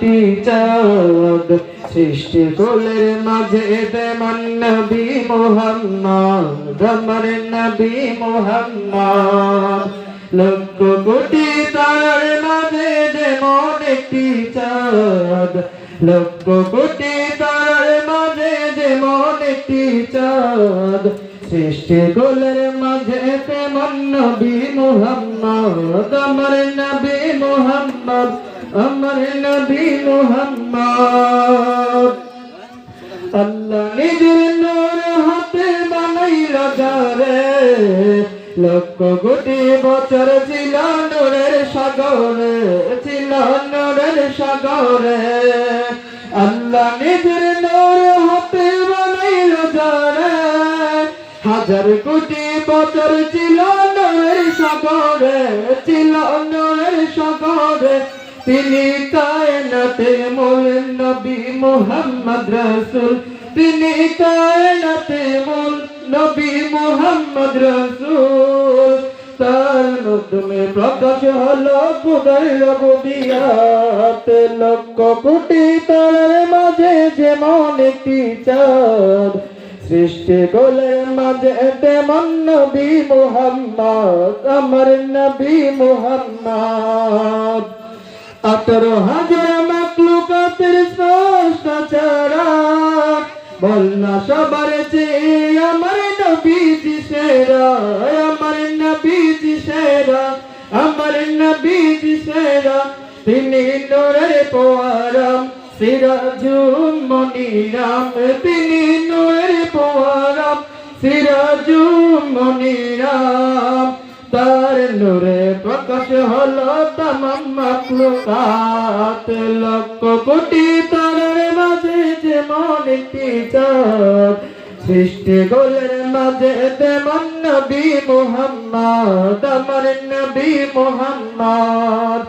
একটি চাঁদ সৃষ্টি কুলের মাঝে তেমন নবী মুহাম্মদ আমার নবী মুহাম্মদ লক্ষ কোটি তারার মাঝে যেমন একটি চাঁদ লক্ষ কোটি তারার মাঝে যেমন একটি চাঁদ সৃষ্টি কুলের মাঝে তেমন নবী মুহাম্মদ আমার নবী মুহাম্মদ আমার নবী মুহাম্মদ আল্লাহ নিজের নূর হাতে বানাইল যারে লক্ষ কোটি বছর ছিল নূরের সাগরে ছিল নূরের সাগরে আল্লাহ নিজের নূর হাতে বানাইল যারে হাজার কোটি বছর ছিল নূরের সাগরে ছিল নূরের সাগরে তিনি কায়নাতে মূল নবী মুহাম্মদ রাসূল তিনি কায়নাতে মূল নবী মুহাম্মদ রাসূল তার মাধ্যমে প্রকাশ হলো খোদার রুবুবিয়্যাত লক্ষ কোটি তারার মাঝে যেমন একটি চাঁদ সৃষ্টি কুলের মাঝে তেমন নবী মুহাম্মদ আমার নবী মুহাম্মদ 18,000 মাখলুকাতের স্রষ্টা ছাড়া বল না সবার চেয়ে আমার নবীজি সেরা আমার নবীজি সেরা আমার নবীজি সেরা তিনি নূরের পোয়ারাম সিরাজুল মনিরাম তিনি নূরের পোয়ারাম সিরাজুল মনিরাম তার নূরে প্রকাশ হলো তামাম মাখলুকাত লক্ষ কোটি তারার মাঝে যেমন একটি চাঁদ সৃষ্টি কুলের মাঝে তেমন নবী মুহাম্মদ আমার নবী মুহাম্মদ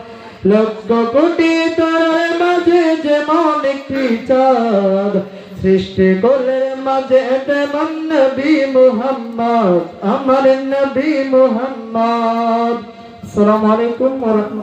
লক্ষ কোটি তারার মাঝে যেমন একটি চাঁদ সৃষ্টি কুলের মাঝে তেমন নবী মুহাম্মদ আমার নবী মুহাম্মদ আসসালামু আলাইকুম ওয়া রাহমাতুল্লাহ।